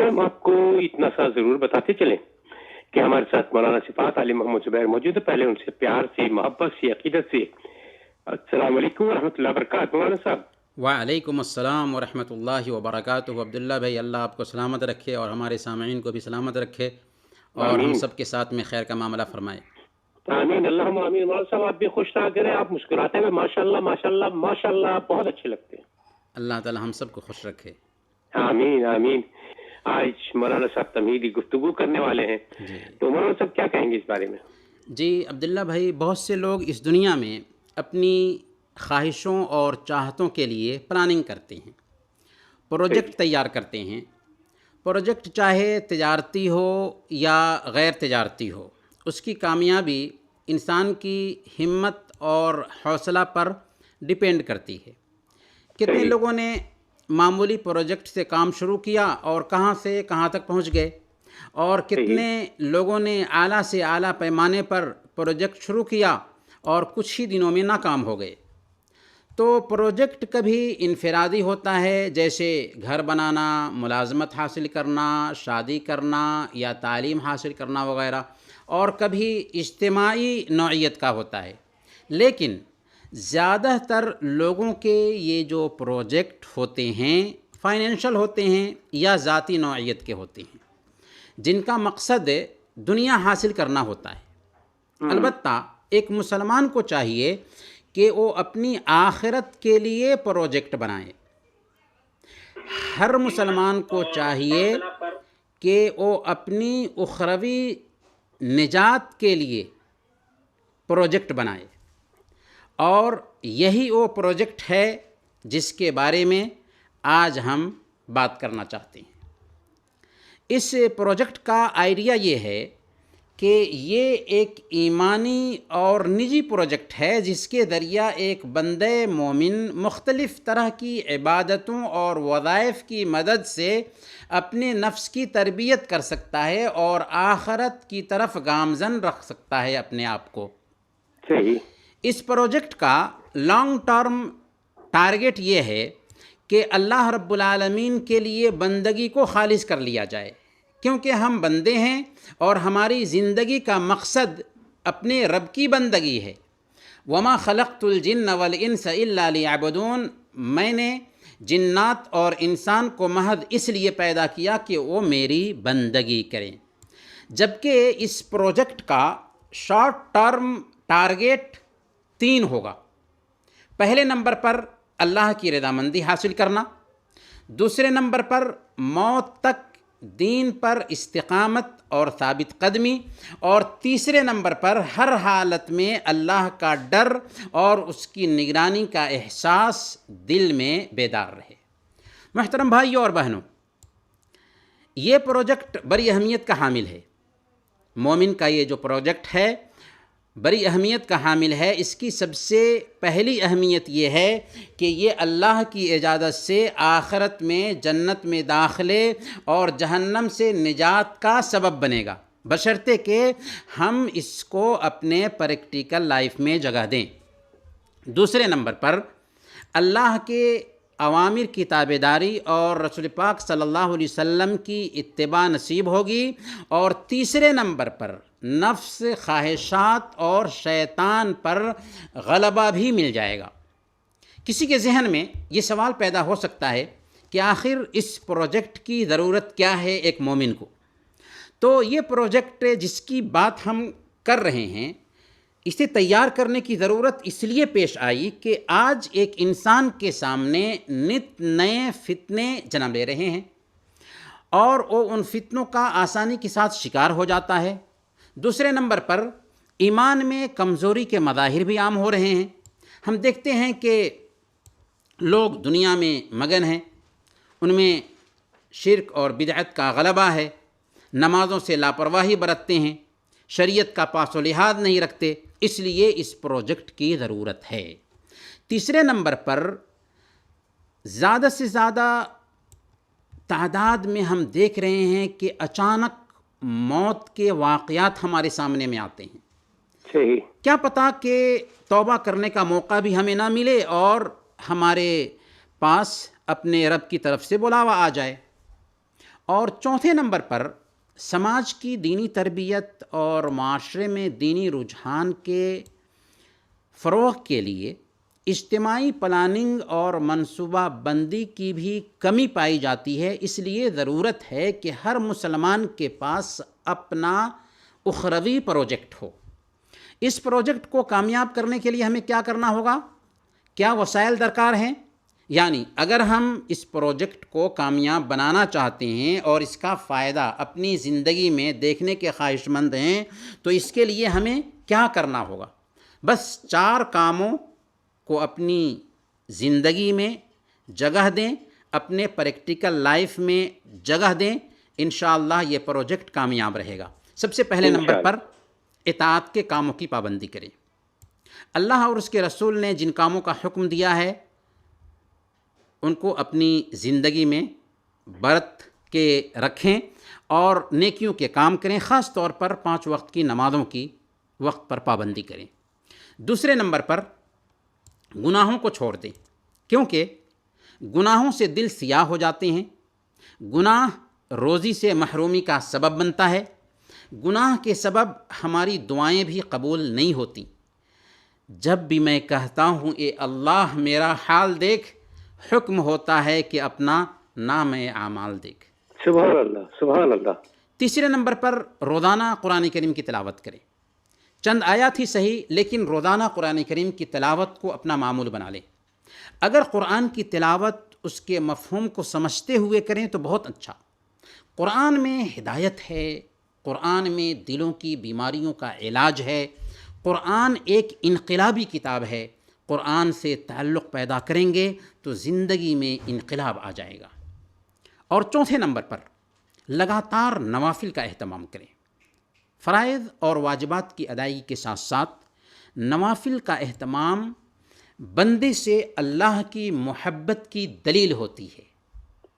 ہم آپ کو اتنا سا ضرور بتاتے چلیں کہ ہمارے ساتھ مولانا صفات علی محمد زبیر موجود ہے. پہلے ان سے پیار سے، محبت سے، عقیدت سے السلام علیکم ورحمۃ اللہ وبرکاتہ. مولانا صاحب وعلیکم السلام ورحمۃ اللہ وبرکاتہ. عبداللہ بھائی، اللہ آپ کو سلامت رکھے اور ہمارے سامعین کو بھی سلامت رکھے اور ہم آمین سب کے ساتھ میں خیر کا معاملہ فرمائے. آمین اللہم آمین. مولانا صاحب آپ بھی خوش رہا کریں، آپ مسکراتے ہوئے ماشاء اللہ ماشاء اللہ ماشاء اللہ بہت اچھے لگتے ہیں. اللہ تعالی ہم سب کو خوش رکھے. آمین آمین. آج مولانا صاحب تمہیدی گفتگو کرنے والے ہیں، جی تو مولانا صاحب کیا کہیں گے اس بارے میں؟ جی عبداللہ بھائی، بہت سے لوگ اس دنیا میں اپنی خواہشوں اور چاہتوں کے لیے پلاننگ کرتے ہیں، پروجیکٹ تیار کرتے ہیں. پروجیکٹ چاہے تجارتی ہو یا غیر تجارتی ہو، اس کی کامیابی انسان کی ہمت اور حوصلہ پر ڈپینڈ کرتی ہے. کتنے صحیح لوگوں نے معمولی پروجیکٹ سے کام شروع کیا اور کہاں سے کہاں تک پہنچ گئے، اور صحیح کتنے لوگوں نے اعلیٰ سے اعلیٰ پیمانے پر پروجیکٹ شروع کیا اور کچھ ہی دنوں میں ناکام ہو گئے. تو پروجیکٹ کبھی انفرادی ہوتا ہے، جیسے گھر بنانا، ملازمت حاصل کرنا، شادی کرنا یا تعلیم حاصل کرنا وغیرہ، اور کبھی اجتماعی نوعیت کا ہوتا ہے. لیکن زیادہ تر لوگوں کے یہ جو پروجیکٹ ہوتے ہیں فائنینشل ہوتے ہیں یا ذاتی نوعیت کے ہوتے ہیں، جن کا مقصد دنیا حاصل کرنا ہوتا ہے. البتہ ایک مسلمان کو چاہیے کہ وہ اپنی آخرت کے لیے پروجیکٹ بنائے. ہر مسلمان کو چاہیے کہ وہ اپنی اخروی نجات کے لیے پروجیکٹ بنائے، اور یہی وہ پروجیکٹ ہے جس کے بارے میں آج ہم بات کرنا چاہتے ہیں. اس پروجیکٹ کا آئیڈیا یہ ہے کہ یہ ایک ایمانی اور نجی پروجیکٹ ہے جس کے ذریعہ ایک بندہ مومن مختلف طرح کی عبادتوں اور وظائف کی مدد سے اپنے نفس کی تربیت کر سکتا ہے اور آخرت کی طرف گامزن رکھ سکتا ہے اپنے آپ کو. صحیح اس پروجیکٹ کا لانگ ٹرم ٹارگٹ یہ ہے کہ اللہ رب العالمین کے لیے بندگی کو خالص کر لیا جائے، کیونکہ ہم بندے ہیں اور ہماری زندگی کا مقصد اپنے رب کی بندگی ہے. وما خلقت الجن والانس الا لیعبدون. میں نے جنات اور انسان کو محض اس لیے پیدا کیا کہ وہ میری بندگی کریں. جبکہ اس پروجیکٹ کا شارٹ ٹرم ٹارگٹ 3 ہوگا. پہلے نمبر پر اللہ کی رضامندی حاصل کرنا، دوسرے نمبر پر موت تک دین پر استقامت اور ثابت قدمی، اور تیسرے نمبر پر ہر حالت میں اللہ کا ڈر اور اس کی نگرانی کا احساس دل میں بیدار رہے. محترم بھائیوں اور بہنوں، یہ پروجیکٹ بڑی اہمیت کا حامل ہے. مومن کا یہ جو پروجیکٹ ہے بڑی اہمیت کا حامل ہے. اس کی سب سے پہلی اہمیت یہ ہے کہ یہ اللہ کی اجازت سے آخرت میں جنت میں داخلے اور جہنم سے نجات کا سبب بنے گا، بشرطے کہ ہم اس کو اپنے پریکٹیکل لائف میں جگہ دیں. دوسرے نمبر پر اللہ کے اوامر کی تابعداری اور رسول پاک صلی اللہ علیہ وسلم کی اتباع نصیب ہوگی، اور تیسرے نمبر پر نفس، خواہشات اور شیطان پر غلبہ بھی مل جائے گا. کسی کے ذہن میں یہ سوال پیدا ہو سکتا ہے کہ آخر اس پروجیکٹ کی ضرورت کیا ہے ایک مومن کو؟ تو یہ پروجیکٹ جس کی بات ہم کر رہے ہیں، اسے تیار کرنے کی ضرورت اس لیے پیش آئی کہ آج ایک انسان کے سامنے نت نئے فتنے جنم لے رہے ہیں، اور وہ ان فتنوں کا آسانی کے ساتھ شکار ہو جاتا ہے. دوسرے نمبر پر ایمان میں کمزوری کے مظاہر بھی عام ہو رہے ہیں. ہم دیکھتے ہیں کہ لوگ دنیا میں مگن ہیں، ان میں شرک اور بدعت کا غلبہ ہے، نمازوں سے لاپرواہی برتتے ہیں، شریعت کا پاس و لحاظ نہیں رکھتے. اس لیے اس پروجیکٹ کی ضرورت ہے. تیسرے نمبر پر زیادہ سے زیادہ تعداد میں ہم دیکھ رہے ہیں کہ اچانک موت کے واقعات ہمارے سامنے میں آتے ہیں. صحیح کیا پتہ کہ توبہ کرنے کا موقع بھی ہمیں نہ ملے اور ہمارے پاس اپنے رب کی طرف سے بلاوا آ جائے. اور چوتھے نمبر پر سماج کی دینی تربیت اور معاشرے میں دینی رجحان کے فروغ کے لیے اجتماعی پلاننگ اور منصوبہ بندی کی بھی کمی پائی جاتی ہے. اس لیے ضرورت ہے کہ ہر مسلمان کے پاس اپنا اخروی پروجیکٹ ہو. اس پروجیکٹ کو کامیاب کرنے کے لیے ہمیں کیا کرنا ہوگا؟ کیا وسائل درکار ہیں؟ یعنی اگر ہم اس پروجیکٹ کو کامیاب بنانا چاہتے ہیں اور اس کا فائدہ اپنی زندگی میں دیکھنے کے خواہش مند ہیں تو اس کے لیے ہمیں کیا کرنا ہوگا؟ بس 4 کاموں کو اپنی زندگی میں جگہ دیں، اپنے پریکٹیکل لائف میں جگہ دیں، انشاءاللہ یہ پروجیکٹ کامیاب رہے گا. سب سے پہلے نمبر پر اطاعت کے کاموں کی پابندی کریں. اللہ اور اس کے رسول نے جن کاموں کا حکم دیا ہے ان کو اپنی زندگی میں برت کے رکھیں اور نیکیوں کے کام کریں. خاص طور پر 5 وقت کی نمازوں کی وقت پر پابندی کریں. دوسرے نمبر پر گناہوں کو چھوڑ دیں، کیونکہ گناہوں سے دل سیاہ ہو جاتے ہیں. گناہ روزی سے محرومی کا سبب بنتا ہے. گناہ کے سبب ہماری دعائیں بھی قبول نہیں ہوتی. جب بھی میں کہتا ہوں اے اللہ میرا حال دیکھ، حکم ہوتا ہے کہ اپنا نام اعمال دیکھ. سبحان اللہ، سبحان اللہ. تیسرے نمبر پر روزانہ قرآن کریم کی تلاوت کریں. چند آیات ہی صحیح لیکن روزانہ قرآن کریم کی تلاوت کو اپنا معمول بنا لیں. اگر قرآن کی تلاوت اس کے مفہوم کو سمجھتے ہوئے کریں تو بہت اچھا. قرآن میں ہدایت ہے، قرآن میں دلوں کی بیماریوں کا علاج ہے. قرآن ایک انقلابی کتاب ہے. قرآن سے تعلق پیدا کریں گے تو زندگی میں انقلاب آ جائے گا. اور چوتھے نمبر پر لگاتار نوافل کا اہتمام کریں. فرائض اور واجبات کی ادائیگی کے ساتھ ساتھ نوافل کا اہتمام بندے سے اللہ کی محبت کی دلیل ہوتی ہے.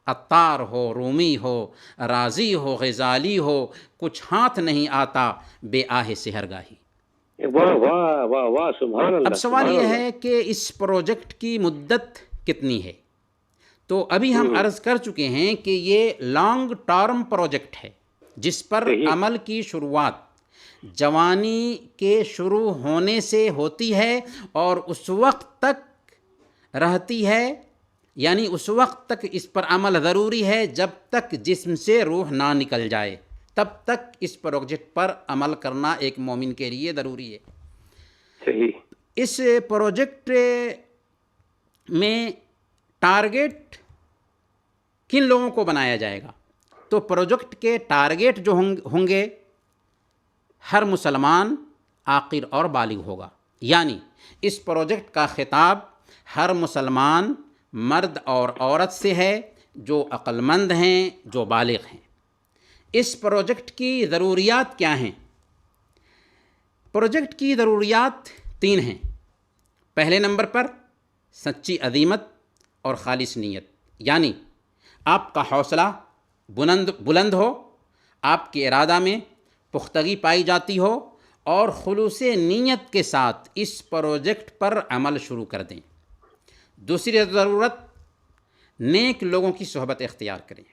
عطار ہو، رومی ہو، رازی ہو، غزالی ہو، کچھ ہاتھ نہیں آتا بے آہ سحرگاہی. واہ واہ واہ واہ، سبحان اللہ. اب سوال یہ ہے کہ اس پروجیکٹ کی مدت کتنی ہے؟ تو ابھی ہم عرض کر چکے ہیں کہ یہ لانگ ٹرم پروجیکٹ ہے جس پر عمل کی شروعات جوانی کے شروع ہونے سے ہوتی ہے اور اس وقت تک رہتی ہے. یعنی اس وقت تک اس پر عمل ضروری ہے جب تک جسم سے روح نہ نکل جائے، تب تک اس پروجیکٹ پر عمل کرنا ایک مومن کے لیے ضروری ہے. صحیح. اس پروجیکٹ میں ٹارگیٹ کن لوگوں کو بنایا جائے گا؟ تو پروجیکٹ کے ٹارگیٹ جو ہوں گے ہر مسلمان عاقل اور بالغ ہوگا. یعنی اس پروجیکٹ کا خطاب ہر مسلمان مرد اور عورت سے ہے جو عقل مند ہیں، جو بالغ ہیں. اس پروجیکٹ کی ضروریات کیا ہیں؟ پروجیکٹ کی ضروریات 3 ہیں. پہلے نمبر پر سچی عزیمت اور خالص نیت. یعنی آپ کا حوصلہ بلند ہو، آپ کے ارادہ میں پختگی پائی جاتی ہو اور خلوص نیت کے ساتھ اس پروجیکٹ پر عمل شروع کر دیں. دوسری ضرورت نیک لوگوں کی صحبت اختیار کریں.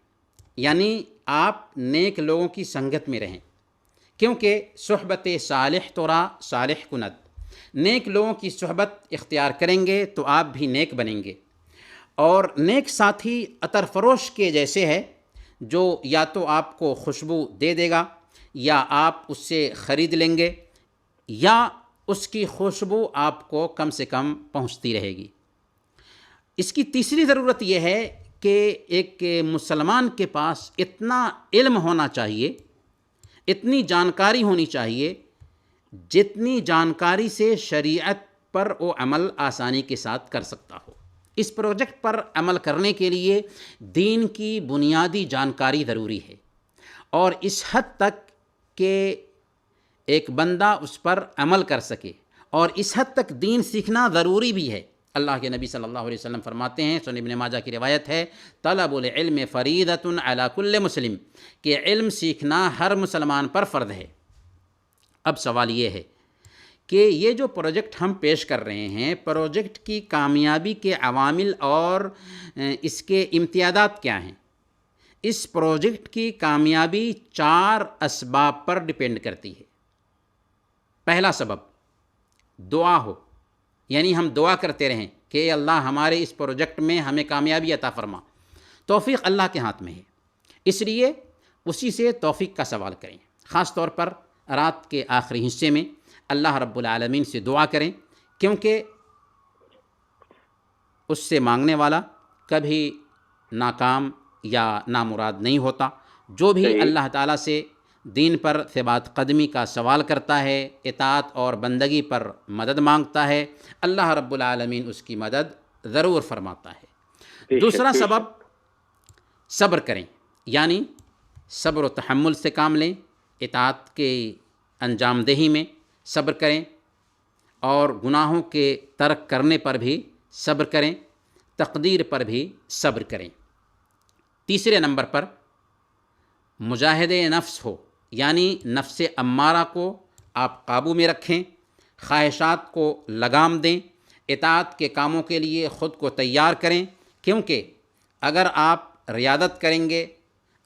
یعنی آپ نیک لوگوں کی سنگت میں رہیں، کیونکہ صحبت صالح ترا صالح کند. نیک لوگوں کی صحبت اختیار کریں گے تو آپ بھی نیک بنیں گے. اور نیک ساتھی عطر فروش کے جیسے ہے جو یا تو آپ کو خوشبو دے دے گا یا آپ اس سے خرید لیں گے یا اس کی خوشبو آپ کو کم سے کم پہنچتی رہے گی. اس کی تیسری ضرورت یہ ہے کہ ایک مسلمان کے پاس اتنا علم ہونا چاہیے، اتنی جانکاری ہونی چاہیے جتنی جانکاری سے شریعت پر وہ عمل آسانی کے ساتھ کر سکتا ہو. اس پروجیکٹ پر عمل کرنے کے لیے دین کی بنیادی جانکاری ضروری ہے اور اس حد تک کہ ایک بندہ اس پر عمل کر سکے، اور اس حد تک دین سیکھنا ضروری بھی ہے. اللہ کے نبی صلی اللہ علیہ وسلم فرماتے ہیں، سنن ابن ماجہ کی روایت ہے، طلب العلم فریضۃ علی کل مسلم، کہ علم سیکھنا ہر مسلمان پر فرض ہے. اب سوال یہ ہے کہ یہ جو پروجیکٹ ہم پیش کر رہے ہیں، پروجیکٹ کی کامیابی کے عوامل اور اس کے امتیازات کیا ہیں؟ اس پروجیکٹ کی کامیابی 4 اسباب پر ڈپینڈ کرتی ہے۔ پہلا سبب دعا ہو، یعنی ہم دعا کرتے رہیں کہ اے اللہ ہمارے اس پروجیکٹ میں ہمیں کامیابی عطا فرما۔ توفیق اللہ کے ہاتھ میں ہے، اس لیے اسی سے توفیق کا سوال کریں۔ خاص طور پر رات کے آخری حصے میں اللہ رب العالمین سے دعا کریں، کیونکہ اس سے مانگنے والا کبھی ناکام یا نامراد نہیں ہوتا۔ جو بھی اللہ تعالیٰ سے دین پر ثبات قدمی کا سوال کرتا ہے، اطاعت اور بندگی پر مدد مانگتا ہے، اللہ رب العالمین اس کی مدد ضرور فرماتا ہے۔ دوسرا سبب صبر کریں، یعنی صبر و تحمل سے کام لیں، اطاعت کے انجام دہی میں صبر کریں، اور گناہوں کے ترک کرنے پر بھی صبر کریں، تقدیر پر بھی صبر کریں۔ تیسرے نمبر پر مجاہد نفس ہو، یعنی نفس امارہ کو آپ قابو میں رکھیں، خواہشات کو لگام دیں، اطاعت کے کاموں کے لیے خود کو تیار کریں، کیونکہ اگر آپ ریاضت کریں گے،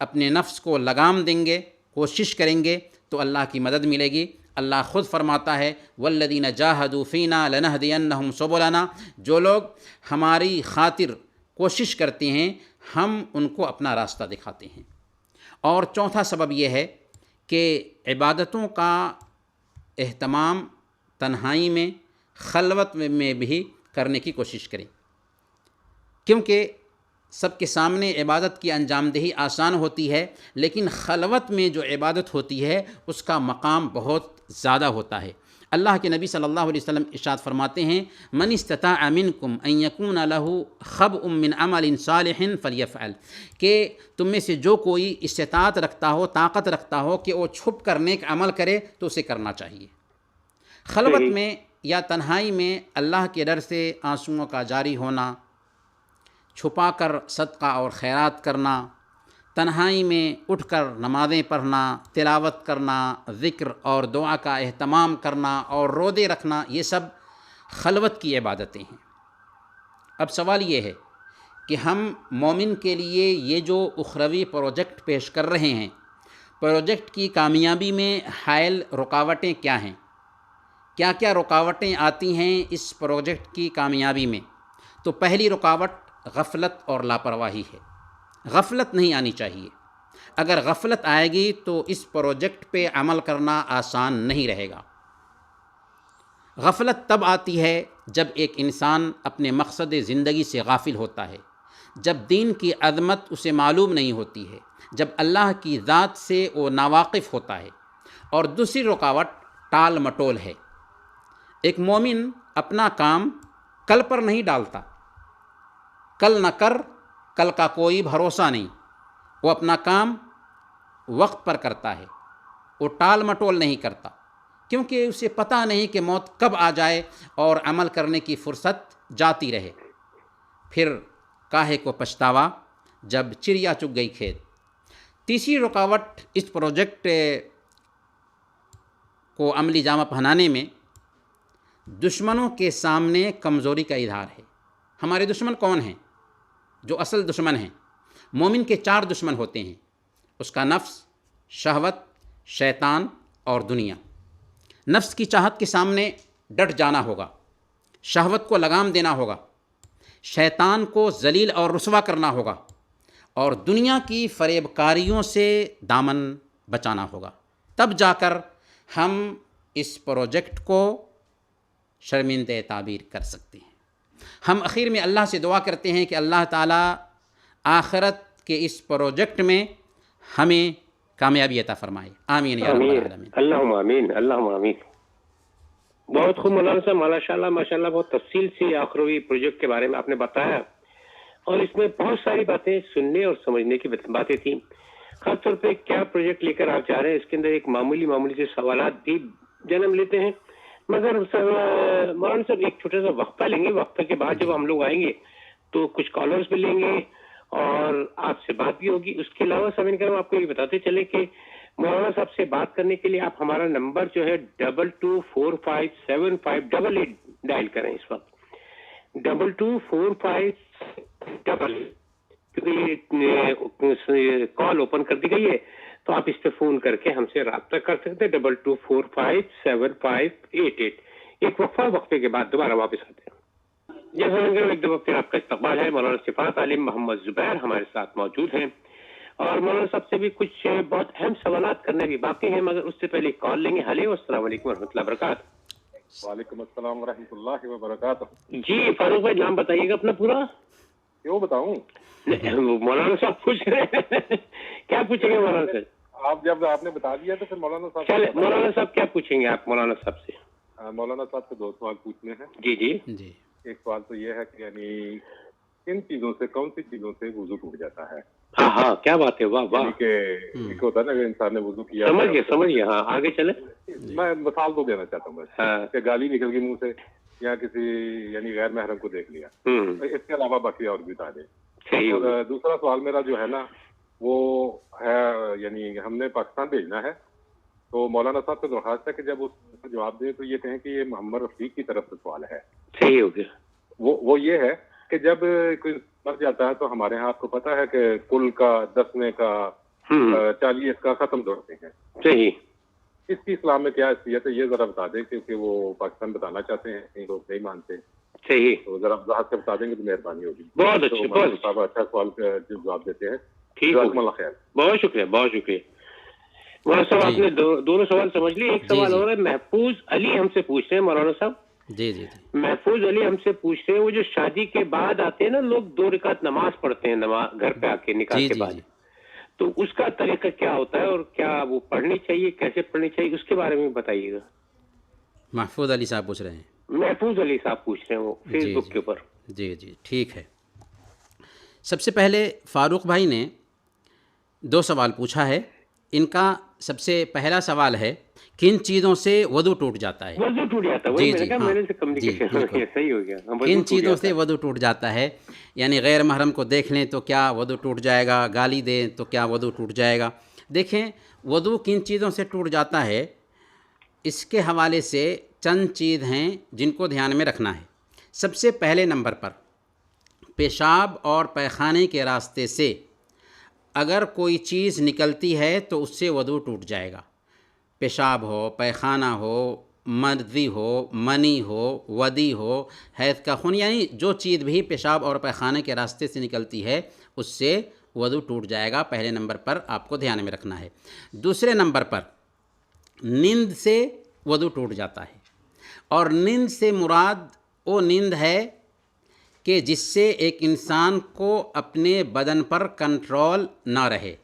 اپنے نفس کو لگام دیں گے، کوشش کریں گے تو اللہ کی مدد ملے گی۔ اللہ خود فرماتا ہے والذین جاہدوا فینا لنہدینہم سبلنا، جو لوگ ہماری خاطر کوشش کرتے ہیں ہم ان کو اپنا راستہ دکھاتے ہیں۔ اور چوتھا سبب یہ ہے کہ عبادتوں کا اہتمام تنہائی میں، خلوت میں بھی کرنے کی کوشش کریں، کیونکہ سب کے سامنے عبادت کی انجام دہی آسان ہوتی ہے، لیکن خلوت میں جو عبادت ہوتی ہے اس کا مقام بہت زیادہ ہوتا ہے۔ اللہ کے نبی صلی اللہ علیہ وسلم ارشاد فرماتے ہیں من استطاع منکم ان یکون لہ خبء من عمل صالح فلیفعل، کہ تم میں سے جو کوئی استطاعت رکھتا ہو، طاقت رکھتا ہو کہ وہ چھپ کر نیک عمل کرے تو اسے کرنا چاہیے۔ خلوت میں یا تنہائی میں اللہ کے ڈر سے آنسوؤں کا جاری ہونا، چھپا کر صدقہ اور خیرات کرنا، تنہائی میں اٹھ کر نمازیں پڑھنا، تلاوت کرنا، ذکر اور دعا کا اہتمام کرنا اور روزے رکھنا، یہ سب خلوت کی عبادتیں ہیں۔ اب سوال یہ ہے کہ ہم مومن کے لیے یہ جو اخروی پروجیکٹ پیش کر رہے ہیں، پروجیکٹ کی کامیابی میں حائل رکاوٹیں کیا ہیں؟ کیا کیا رکاوٹیں آتی ہیں اس پروجیکٹ کی کامیابی میں؟ تو پہلی رکاوٹ غفلت اور لاپرواہی ہے۔ غفلت نہیں آنی چاہیے۔ اگر غفلت آئے گی تو اس پروجیکٹ پہ عمل کرنا آسان نہیں رہے گا۔ غفلت تب آتی ہے جب ایک انسان اپنے مقصد زندگی سے غافل ہوتا ہے، جب دین کی عظمت اسے معلوم نہیں ہوتی ہے، جب اللہ کی ذات سے وہ ناواقف ہوتا ہے۔ اور دوسری رکاوٹ ٹال مٹول ہے۔ ایک مومن اپنا کام کل پر نہیں ڈالتا، کل نہ کر، کل کا کوئی بھروسہ نہیں۔ وہ اپنا کام وقت پر کرتا ہے، وہ ٹال مٹول نہیں کرتا، کیونکہ اسے پتہ نہیں کہ موت کب آ جائے اور عمل کرنے کی فرصت جاتی رہے۔ پھر کاہے کو پچھتاوا جب چڑیا چگ گئی کھیت۔ تیسری رکاوٹ اس پروجیکٹ کو عملی جامہ پہنانے میں دشمنوں کے سامنے کمزوری کا اظہار ہے۔ ہمارے دشمن کون ہیں؟ جو اصل دشمن ہیں، مومن کے 4 دشمن ہوتے ہیں، اس کا نفس، شہوت، شیطان اور دنیا۔ نفس کی چاہت کے سامنے ڈٹ جانا ہوگا، شہوت کو لگام دینا ہوگا، شیطان کو ذلیل اور رسوا کرنا ہوگا، اور دنیا کی فریب کاریوں سے دامن بچانا ہوگا۔ تب جا کر ہم اس پروجیکٹ کو شرمندہ تعبیر کر سکتے ہیں۔ ہم اخیر میں اللہ سے دعا کرتے ہیں کہ اللہ تعالیٰ آخرت کے اس پروجیکٹ میں ہمیں کامیابی عطا فرمائے۔ آمین یا رب العالمین۔ اللہم آمین، اللہم آمین۔ بہت خوب مولانا صاحب، ماشاء اللہ بہت تفصیل سے آخروی پروجیکٹ کے بارے میں آپ نے بتایا، اور اس میں بہت ساری باتیں سننے اور سمجھنے کی باتیں تھیں۔ خاص طور پہ کیا پروجیکٹ لے کر آپ جا رہے ہیں، اس کے اندر ایک معمولی سے سوالات بھی جنم لیتے ہیں۔ مگر مولانا صاحب ایک چھوٹا سا وقفہ لیں گے، وقفے کے بعد جب ہم لوگ آئیں گے تو کچھ کالرز بھی لیں گے اور آپ سے بات بھی ہوگی۔ اس کے علاوہ سامعین کرام آپ کو یہ بتاتے چلیں کہ مولانا صاحب سے بات کرنے کے لیے آپ ہمارا نمبر جو ہے 22457588 ڈائل کریں۔ اس وقت 22457588 کیونکہ یہ کال اوپن کر دی گئی ہے تو آپ اس پہ فون کر کے ہم سے رابطہ کر سکتے ہیں 22457588. ایک وقفے کے بعد دوبارہ واپس آتے ہیں. جیسا ایک دفعہ پھر آپ کا استقبال ہے. مولانا صفات عالم محمد زبیر ہمارے ساتھ موجود ہیں اور مولانا صاحب سے بھی کچھ بہت اہم سوالات کرنے بھی باقی ہیں، مگر اس سے پہلے کال لیں گے. ہلو، السلام علیکم ورحمۃ اللہ وبرکاتہ. وعلیکم السلام ورحمۃ اللہ وبرکاتہ. جی فاروق بھائی، نام بتائیے گا اپنا پورا. کیوں بتاؤں؟ مولانا صاحب پوچھ رہے ہیں. کیا پوچھیں گے مولانا صاحب؟ جب آپ نے بتا دیا تو پھر مولانا صاحب. چلے مولانا صاحب کیا پوچھیں گے آپ مولانا صاحب سے؟ مولانا صاحب سے 2 سوال پوچھنے ہیں. جی جی جی. ایک سوال تو یہ ہے کہ یعنی کن چیزوں سے، کون سی چیزوں سے وضو ٹوٹ جاتا ہے؟ ہاں ہاں، کیا بات ہے، واہ واہ. یعنی کہ ایک ہوتا ہے نا کہ انسان نے وضو کیا، سمجھ گئے. ہاں آگے چلے. میں مثال تو دینا چاہتا ہوں بس کہ گالی نکل گئی منہ سے یا کسی یعنی غیر محرم کو دیکھ لیا. اس کے علاوہ باقی اور بھی بتا دیں. اور دوسرا سوال میرا جو ہے نا وہ ہے یعنی ہم نے پاکستان بھیجنا ہے تو مولانا صاحب سے درخواست ہے کہ جب اس کا جواب دیں تو یہ کہیں کہ یہ محمد رفیق کی طرف سے سوال ہے. صحیح ہو گیا. وہ یہ ہے کہ جب کوئی مر جاتا ہے تو ہمارے ہاں آپ کو پتا ہے کہ کل کا 10 کا 40 کا ختم دوڑتے ہیں. صحیح. اس کی اسلام میں کیا حیثیت ہے یہ ذرا بتا دیں کیونکہ وہ پاکستان بتانا چاہتے ہیں، کئی لوگ نہیں مانتے. صحیح. تو ذرا وضاحت سے بتا دیں گے تو مہربانی ہوگی. بہت اچھے، صاحب اچھا سوال کا جواب دیتے ہیں. ٹھیک ہے، بہت شکریہ بہت شکریہ. مولانا صاحب آپ نے دونوں سوال سمجھ لیے. ایک سوال اور ہے، محفوظ علی ہم سے پوچھ رہے ہیں مولانا صاحب. جی جی. محفوظ علی ہم سے پوچھ رہے ہیں، وہ جو شادی کے بعد آتے ہیں نا لوگ 2 رکعت نماز پڑھتے ہیں گھر پہ آ کے نکاح کے بعد، تو اس کا طریقہ کیا ہوتا ہے اور کیا وہ پڑھنی چاہیے، کیسے پڑھنی چاہیے، اس کے بارے میں بتائیے گا. محفوظ علی صاحب پوچھ رہے ہیں. محفوظ علی صاحب پوچھ رہے ہیں، وہ فیس بک کے اوپر. جی جی ٹھیک ہے. سب سے پہلے فاروق بھائی نے 2 سوال پوچھا ہے. ان کا سب سے پہلا سوال ہے کن چیزوں سے وضو ٹوٹ جاتا ہے. وضو ٹوٹ جاتا ہے. جی جی ہاں صحیح ہو گیا. کن چیزوں سے وضو ٹوٹ جاتا ہے، یعنی غیر محرم کو دیکھ لیں تو کیا وضو ٹوٹ جائے گا، گالی دیں تو کیا وضو ٹوٹ جائے گا. دیکھیں وضو کن چیزوں سے ٹوٹ جاتا ہے، اس کے حوالے سے چند چیز ہیں جن کو دھیان میں رکھنا ہے. سب سے پہلے نمبر پر پیشاب اور پیخانے کے راستے سے اگر کوئی چیز نکلتی ہے تو اس سے وضو ٹوٹ جائے گا. پیشاب ہو، پیخانہ ہو، مردی ہو، منی ہو، ودی ہو، حیض کا خون، یعنی جو چیز بھی پیشاب اور پیخانے کے راستے سے نکلتی ہے اس سے وضو ٹوٹ جائے گا. پہلے نمبر پر آپ کو دھیان میں رکھنا ہے. دوسرے نمبر پر نیند سے وضو ٹوٹ جاتا ہے، اور نیند سے مراد وہ نیند ہے کہ جس سے ایک انسان کو اپنے بدن پر کنٹرول نہ رہے.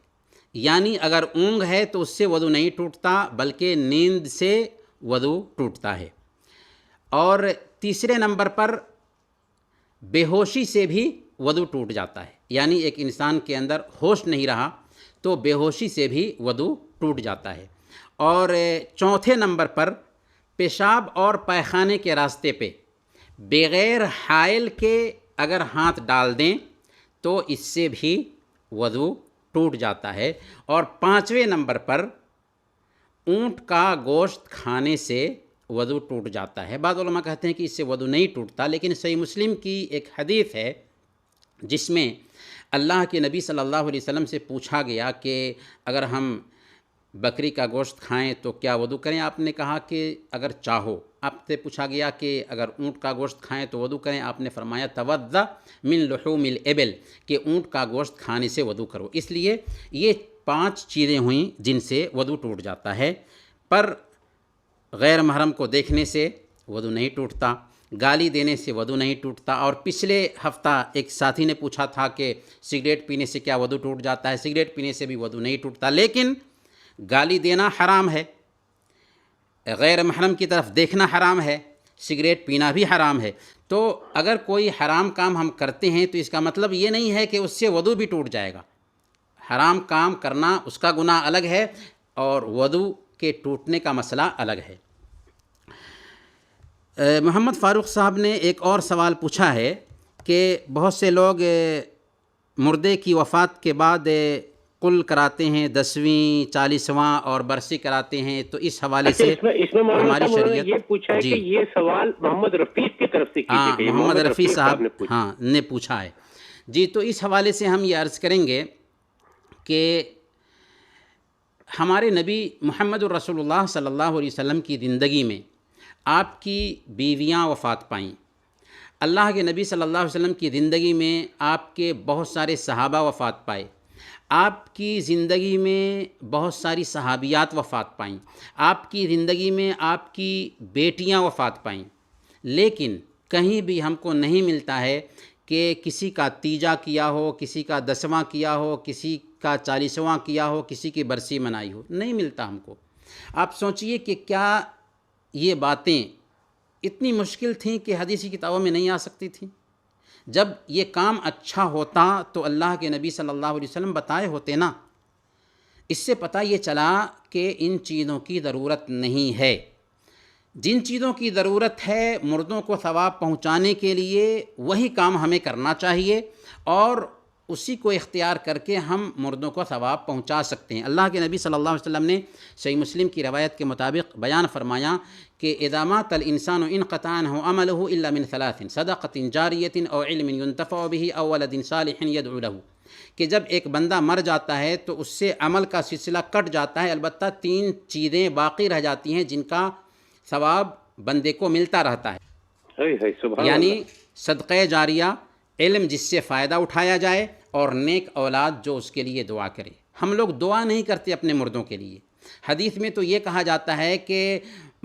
یعنی اگر اونگ ہے تو اس سے وضو نہیں ٹوٹتا بلکہ نیند سے وضو ٹوٹتا ہے. اور تیسرے نمبر پر بے ہوشی سے بھی وضو ٹوٹ جاتا ہے، یعنی ایک انسان کے اندر ہوش نہیں رہا تو بے ہوشی سے بھی وضو ٹوٹ جاتا ہے. اور چوتھے نمبر پر پیشاب اور پیخانے کے راستے پہ بغیر حائل کے اگر ہاتھ ڈال دیں تو اس سے بھی وضو ٹوٹ جاتا ہے. اور پانچویں نمبر پر اونٹ کا گوشت کھانے سے وضو ٹوٹ جاتا ہے. بعض علماء کہتے ہیں کہ اس سے وضو نہیں ٹوٹتا، لیکن صحیح مسلم کی ایک حدیث ہے جس میں اللہ کے نبی صلی اللہ علیہ وسلم سے پوچھا گیا کہ اگر ہم بکری کا گوشت کھائیں تو کیا وضو کریں. آپ نے کہا کہ اگر چاہو. آپ سے پوچھا گیا کہ اگر اونٹ کا گوشت کھائیں تو وضو کریں. آپ نے فرمایا توضأ من لحوم الابل، کہ اونٹ کا گوشت کھانے سے وضو کرو. اس لیے یہ 5 چیزیں ہوئیں جن سے وضو ٹوٹ جاتا ہے. پر غیر محرم کو دیکھنے سے وضو نہیں ٹوٹتا، گالی دینے سے وضو نہیں ٹوٹتا. اور پچھلے ہفتہ ایک ساتھی نے پوچھا تھا کہ سگریٹ پینے سے کیا وضو ٹوٹ جاتا ہے. سگریٹ پینے سے بھی وضو نہیں ٹوٹتا، لیکن گالی دینا حرام ہے، غیر محرم کی طرف دیکھنا حرام ہے، سگریٹ پینا بھی حرام ہے. تو اگر کوئی حرام کام ہم کرتے ہیں تو اس کا مطلب یہ نہیں ہے کہ اس سے وضو بھی ٹوٹ جائے گا. حرام کام کرنا اس کا گناہ الگ ہے اور وضو کے ٹوٹنے کا مسئلہ الگ ہے. محمد فاروق صاحب نے ایک اور سوال پوچھا ہے کہ بہت سے لوگ مردے کی وفات کے بعد قل کراتے ہیں، 10ویں 40واں اور برسی کراتے ہیں، تو اس حوالے سے ہماری شریعت یہ پوچھا ہے کہ یہ سوال محمد رفیق کی طرف سے کیجیے. محمد رفیق صاحب نے پوچھا ہے. جی تو اس حوالے سے ہم یہ عرض کریں گے کہ ہمارے نبی محمد الرسول اللہ صلی اللہ علیہ وسلم کی زندگی میں آپ کی بیویاں وفات پائیں. اللہ کے نبی صلی اللہ علیہ وسلم کی زندگی میں آپ کے بہت سارے صحابہ وفات پائے. آپ کی زندگی میں بہت ساری صحابیات وفات پائیں. آپ کی زندگی میں آپ کی بیٹیاں وفات پائیں. لیکن کہیں بھی ہم کو نہیں ملتا ہے کہ کسی کا تیجا کیا ہو, کسی کا 10واں کیا ہو, کسی کا 40واں کیا ہو, کسی کی برسی منائی ہو. نہیں ملتا ہم کو. آپ سوچئے کہ کیا یہ باتیں اتنی مشکل تھیں کہ حدیثی کتابوں میں نہیں آ سکتی تھیں؟ جب یہ کام اچھا ہوتا تو اللہ کے نبی صلی اللہ علیہ وسلم بتائے ہوتے نا. اس سے پتہ یہ چلا کہ ان چیزوں کی ضرورت نہیں ہے. جن چیزوں کی ضرورت ہے مردوں کو ثواب پہنچانے کے لیے وہی کام ہمیں کرنا چاہیے, اور اسی کو اختیار کر کے ہم مردوں کو ثواب پہنچا سکتے ہیں. اللہ کے نبی صلی اللہ علیہ وسلم نے صحیح مسلم کی روایت کے مطابق بیان فرمایا کہ اذا مات الانسان انقطع عنه عمله الا من ثلاث صدقۃ جاریۃ او علم ينتفع به او ولد صالح يدعو له, کہ جب ایک بندہ مر جاتا ہے تو اس سے عمل کا سلسلہ کٹ جاتا ہے, البتہ 3 چیزیں باقی رہ جاتی ہیں جن کا ثواب بندے کو ملتا رہتا ہے. یعنی صدقہ جاریہ, علم جس سے فائدہ اٹھایا جائے, اور نیک اولاد جو اس کے لیے دعا کرے. ہم لوگ دعا نہیں کرتے اپنے مردوں کے لیے. حدیث میں تو یہ کہا جاتا ہے کہ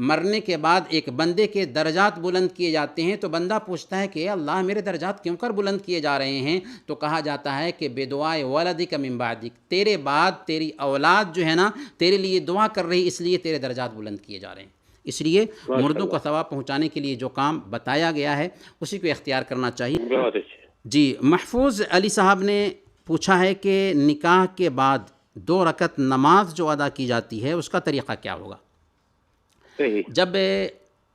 مرنے کے بعد ایک بندے کے درجات بلند کیے جاتے ہیں, تو بندہ پوچھتا ہے کہ اللہ میرے درجات کیوں کر بلند کیے جا رہے ہیں؟ تو کہا جاتا ہے کہ بدعائے ولدک من بعدک, تیرے بعد تیری اولاد جو ہے نا تیرے لیے دعا کر رہی, اس لیے تیرے درجات بلند کیے جا رہے ہیں. اس لیے مردوں کو ثواب پہنچانے کے لیے جو کام بتایا گیا ہے اسی کو اختیار کرنا چاہیے. جی محفوظ علی صاحب نے پوچھا ہے کہ نکاح کے بعد 2 رکعت نماز جو ادا کی جاتی ہے اس کا طریقہ کیا ہوگا؟ جب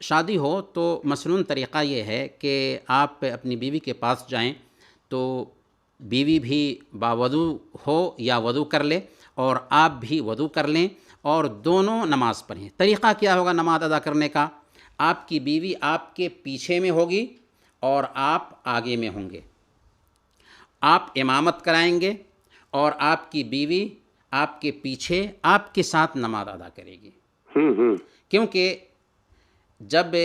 شادی ہو تو مصنون طریقہ یہ ہے کہ آپ اپنی بیوی کے پاس جائیں تو بیوی بھی باوضو ہو یا وضو کر لے اور آپ بھی وضو کر لیں اور دونوں نماز پڑھیں. طریقہ کیا ہوگا نماز ادا کرنے کا؟ آپ کی بیوی آپ کے پیچھے میں ہوگی اور آپ آگے میں ہوں گے. آپ امامت کرائیں گے اور آپ کی بیوی آپ کے پیچھے آپ کے ساتھ نماز ادا کرے گی. کیونکہ جب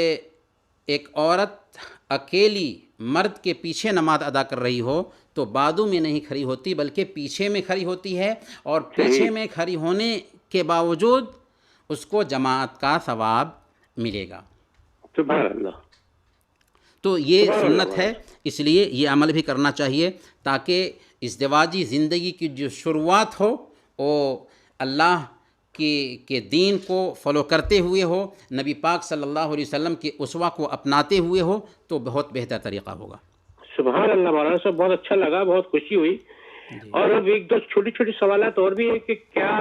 ایک عورت اکیلی مرد کے پیچھے نماز ادا کر رہی ہو تو بازو میں نہیں کھڑی ہوتی بلکہ پیچھے میں کھڑی ہوتی ہے, اور پیچھے میں کھڑی ہونے کے باوجود اس کو جماعت کا ثواب ملے گا. سبحان اللہ. تو یہ سنت ہے, اس لیے یہ عمل بھی کرنا چاہیے تاکہ ازدواجی زندگی کی جو شروعات ہو وہ اللہ کے دین کو فالو کرتے ہوئے ہو, نبی پاک صلی اللہ علیہ وسلم کے اسوہ کو اپناتے ہوئے ہو, تو بہت بہتر طریقہ ہوگا. سبحان اللہ مولانا صاحب, بہت اچھا لگا, بہت خوشی ہوئی. اور اب 1-2 چھوٹی سوالات اور بھی ہیں کہ کیا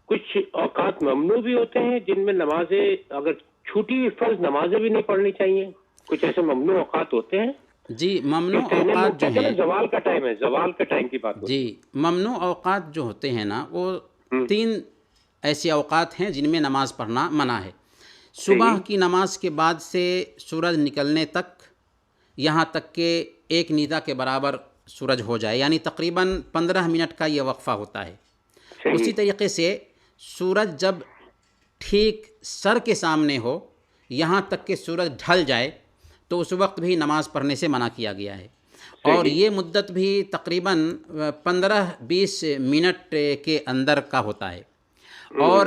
کچھ اوقات ممنوع بھی ہوتے ہیں جن میں نمازیں اگر چھوٹی فرض نمازیں بھی نہیں پڑھنی چاہیے؟ کچھ ایسے ممنوع اوقات ہوتے ہیں؟ جی ممنوع اوقات جو ہیں, زوال کا ٹائم ہے, زوال کا ٹائم کی بات. جی ممنوع اوقات جو ہوتے ہیں نا وہ 3 ایسے اوقات ہیں جن میں نماز پڑھنا منع ہے. صبح کی نماز کے بعد سے سورج نکلنے تک, یہاں تک کہ 1 نیزہ کے برابر سورج ہو جائے, یعنی تقریباً 15 منٹ کا یہ وقفہ ہوتا ہے. اسی طریقے سے سورج جب ٹھیک سر کے سامنے ہو یہاں تک کہ سورج ڈھل جائے تو اس وقت بھی نماز پڑھنے سے منع کیا گیا ہے. اور یہ مدت بھی تقریباً 15-20 منٹ کے اندر کا ہوتا ہے. اور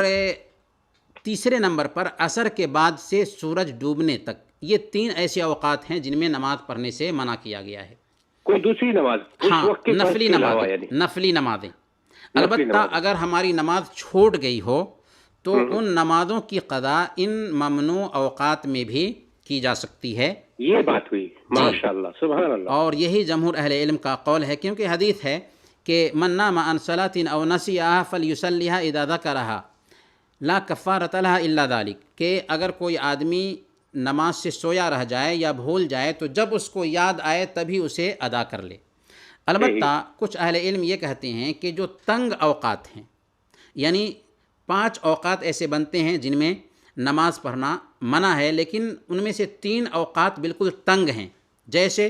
تیسرے نمبر پر عصر کے بعد سے سورج ڈوبنے تک, یہ 3 ایسے اوقات ہیں جن میں نماز پڑھنے سے منع کیا گیا ہے. کوئی دوسری نماز؟ ہاں, نفلی نمازیں. البتہ اگر ہماری نماز چھوٹ گئی ہو تو ان نمازوں کی قضا ان ممنوع اوقات میں بھی کی جا سکتی ہے. یہ بات ہوئی, ماشاءاللہ, سبحان اللہ. اور یہی جمہور اہل علم کا قول ہے, کیونکہ حدیث ہے کہ من نام عن صلاۃ او نسیها فلیصلیها اذا ذکرها لا کفارۃ لها الا ذلک, کہ اگر کوئی آدمی نماز سے سویا رہ جائے یا بھول جائے تو جب اس کو یاد آئے تبھی اسے ادا کر لے. البتہ کچھ اہل علم یہ کہتے ہیں کہ جو تنگ اوقات ہیں, یعنی 5 اوقات ایسے بنتے ہیں جن میں نماز پڑھنا منع ہے, لیکن ان میں سے 3 اوقات بالکل تنگ ہیں, جیسے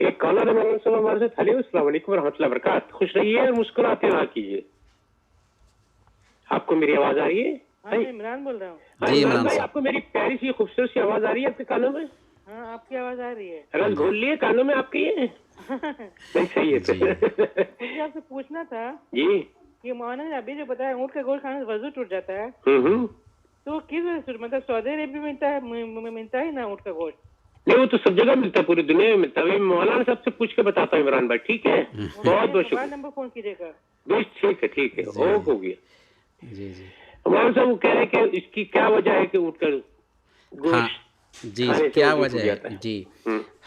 ایک کالر ہے مولانا صاحب ہمارے ساتھ. ہیلو السلام علیکم ورحمۃ اللہ وبرکاتہ. خوش رہیے اور مسکراتے رہا کیجیے. آپ کو میری آواز آ رہی ہے؟ ہاں میں عمران بول رہا ہوں. جی عمران بھائی صاحب. آپ کو میری پیاری سی خوبصورت سی آواز آ رہی ہے آپ کے کانوں میں؟ ہاں آپ کی آواز آ رہی ہے. رس گھول لیے کانوں میں آپ کے یہ؟ صحیح ہے. مجھے آپ سے پوچھنا تھا جی کہ مولانا نے ابھی جو بتایا اونٹ کا گوشت کھانے سے وضو ٹوٹ جاتا ہے, تو کس وجہ سے, مطلب سعودی عرب میں ملتا ہے نا اونٹ کا گوشت؟ نہیں وہ تو سب جگہ ملتا ہے, پوری دنیا میں ملتا ہے. مولانا صاحب سے پوچھ کے بتاتا ہوں عمران بھائی. ٹھیک ہے, بہت بہت شکریہ. نمبر فون کیجیے گا. ٹھیک ہے ہو گیا. جی جی مولانا صاحب وہ کہہ رہے ہیں کہ اس کی کیا وجہ ہے کہ اونٹ کا ہاں گوشت جی کھانے سے کیا وضو وجہ ٹوٹ ہے. جاتا جی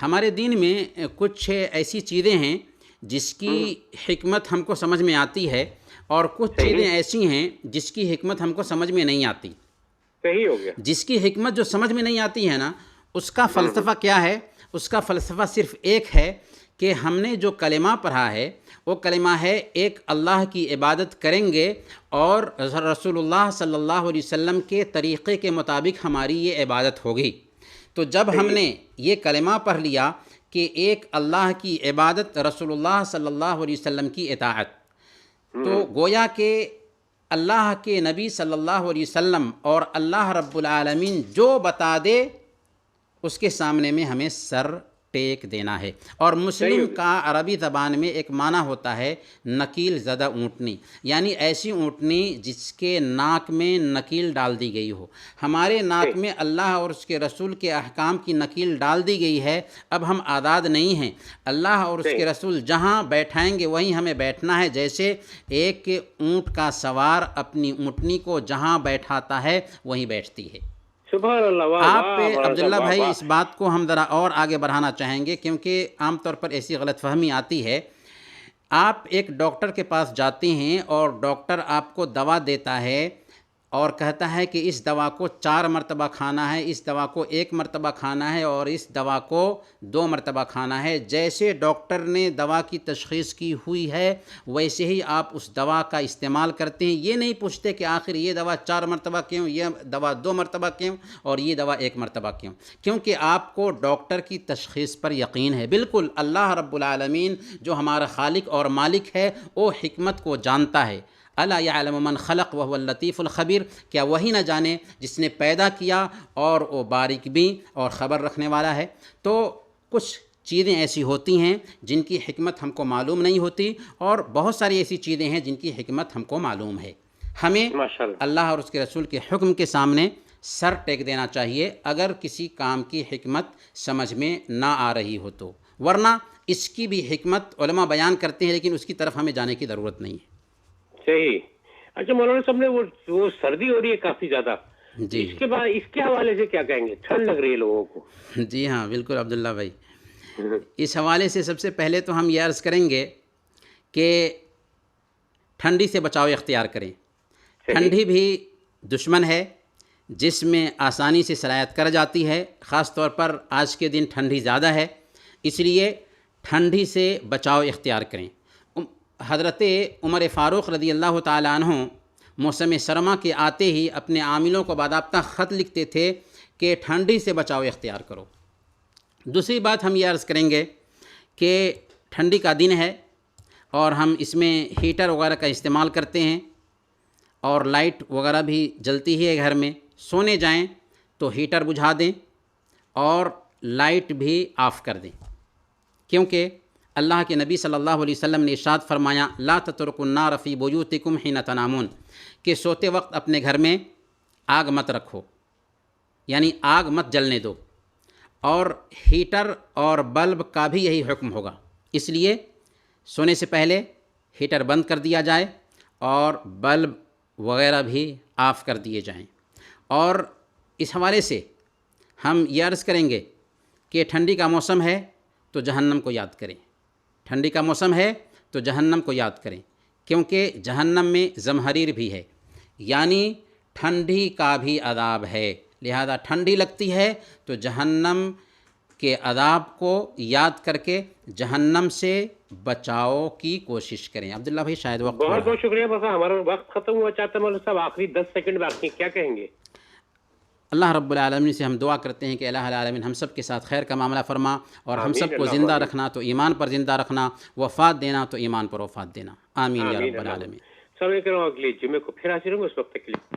ہمارے دین میں کچھ ایسی چیزیں ہیں جس کی حکمت ہم کو سمجھ میں آتی ہے, اور کچھ چیزیں ایسی ہیں جس کی حکمت ہم کو سمجھ میں نہیں آتی. صحیح ہو گیا. جس کی حکمت جو سمجھ میں نہیں آتی ہے نا, اس کا فلسفہ کیا ہے؟ اس کا فلسفہ صرف ایک ہے کہ ہم نے جو کلمہ پڑھا ہے وہ کلمہ ہے ایک اللہ کی عبادت کریں گے, اور رسول اللہ صلی اللہ علیہ وسلم کے طریقے کے مطابق ہماری یہ عبادت ہوگی. تو جب ہم نے یہ کلمہ پڑھ لیا کہ ایک اللہ کی عبادت, رسول اللہ صلی اللہ علیہ وسلم کی اطاعت, تو گویا کہ اللہ کے نبی صلی اللہ علیہ وسلم اور اللہ رب العالمین جو بتا دے اس کے سامنے میں ہمیں سر ٹیک دینا ہے. اور مسلم کا عربی زبان میں ایک معنی ہوتا ہے نکیل زدہ اونٹنی, یعنی ایسی اونٹنی جس کے ناک میں نکیل ڈال دی گئی ہو. ہمارے ناک میں اللہ اور اس کے رسول کے احکام کی نکیل ڈال دی گئی ہے. اب ہم آزاد نہیں ہیں, اللہ اور اس کے رسول جہاں بیٹھائیں گے وہیں ہمیں بیٹھنا ہے. جیسے ایک اونٹ کا سوار اپنی اونٹنی کو جہاں بیٹھاتا ہے وہیں بیٹھتی ہے. سبحان اللہ. آپ عبداللہ بھائی اس بات کو ہم ذرا اور آگے بڑھانا چاہیں گے, کیونکہ عام طور پر ایسی غلط فہمی آتی ہے. آپ ایک ڈاکٹر کے پاس جاتے ہیں اور ڈاکٹر آپ کو دوا دیتا ہے اور کہتا ہے کہ اس دوا کو 4 مرتبہ کھانا ہے, اس دوا کو 1 مرتبہ کھانا ہے, اور اس دوا کو 2 مرتبہ کھانا ہے. جیسے ڈاکٹر نے دوا کی تشخیص کی ہوئی ہے ویسے ہی آپ اس دوا کا استعمال کرتے ہیں. یہ نہیں پوچھتے کہ آخر یہ دوا 4 مرتبہ کیوں, یہ دوا 2 مرتبہ کیوں, اور یہ دوا 1 مرتبہ کیوں, کیونکہ آپ کو ڈاکٹر کی تشخیص پر یقین ہے. بالکل اللہ رب العالمین جو ہمارا خالق اور مالک ہے وہ حکمت کو جانتا ہے. الا یعلم من خلق وهو اللطیف الخبیر, کیا وہی نہ جانے جس نے پیدا کیا اور وہ باریک بھی اور خبر رکھنے والا ہے. تو کچھ چیزیں ایسی ہوتی ہیں جن کی حکمت ہم کو معلوم نہیں ہوتی, اور بہت ساری ایسی چیزیں ہیں جن کی حکمت ہم کو معلوم ہے. ہمیں اللہ اور اس کے رسول کے حکم کے سامنے سر ٹیک دینا چاہیے اگر کسی کام کی حکمت سمجھ میں نہ آ رہی ہو تو, ورنہ اس کی بھی حکمت علماء بیان کرتے ہیں لیکن اس کی طرف ہمیں جانے کی ضرورت نہیں ہے. صحیح. اچھا مولانا صاحب نے وہ سردی ہو رہی ہے کافی زیادہ, جی اس کے بعد اس کے حوالے سے کیا کہیں گے؟ ٹھنڈ لگ رہی ہے لوگوں کو. جی ہاں بالکل عبداللہ بھائی, اس حوالے سے سب سے پہلے تو ہم یہ عرض کریں گے کہ ٹھنڈی سے بچاؤ اختیار کریں. ٹھنڈی بھی دشمن ہے جس میں آسانی سے سرایت کر جاتی ہے, خاص طور پر آج کے دن ٹھنڈی زیادہ ہے, اس لیے ٹھنڈی سے بچاؤ اختیار کریں. حضرت عمر فاروق رضی اللہ تعالیٰ عنہ موسم سرما کے آتے ہی اپنے عاملوں کو باضابطہ خط لکھتے تھے کہ ٹھنڈی سے بچاؤ اختیار کرو. دوسری بات ہم یہ عرض کریں گے کہ ٹھنڈی کا دن ہے اور ہم اس میں ہیٹر وغیرہ کا استعمال کرتے ہیں, اور لائٹ وغیرہ بھی جلتی ہی ہے گھر میں. سونے جائیں تو ہیٹر بجھا دیں اور لائٹ بھی آف کر دیں, کیونکہ اللہ کے نبی صلی اللہ علیہ وسلم نے ارشاد فرمایا لا تترکوا النار فی بیوتکم حین تنامون, کہ سوتے وقت اپنے گھر میں آگ مت رکھو, یعنی آگ مت جلنے دو. اور ہیٹر اور بلب کا بھی یہی حکم ہوگا, اس لیے سونے سے پہلے ہیٹر بند کر دیا جائے اور بلب وغیرہ بھی آف کر دیے جائیں. اور اس حوالے سے ہم یہ عرض کریں گے کہ ٹھنڈی کا موسم ہے تو جہنم کو یاد کریں. ٹھنڈی کا موسم ہے تو جہنم کو یاد کریں, کیونکہ جہنم میں زمہریر بھی ہے, یعنی ٹھنڈی کا بھی عذاب ہے. لہذا ٹھنڈی لگتی ہے تو جہنم کے عذاب کو یاد کر کے جہنم سے بچاؤ کی کوشش کریں. عبداللہ بھائی شاید وقت بہت بہت شکریہ. بس ہمارا وقت ختم ہوا چاہتا ہے مولانا صاحب, آخری 10 سیکنڈ باقی, کیا کہیں گے؟ اللہ رب العالمین سے ہم دعا کرتے ہیں کہ الہ العالمین ہم سب کے ساتھ خیر کا معاملہ فرما، اور ہم سب کو زندہ رکھنا تو ایمان پر زندہ رکھنا، وفات دینا تو ایمان پر وفات دینا، آمین یا رب العالمین۔ سب اگلے جمعے کو پھر حاضر ہوں گے، اس وقت کے لیے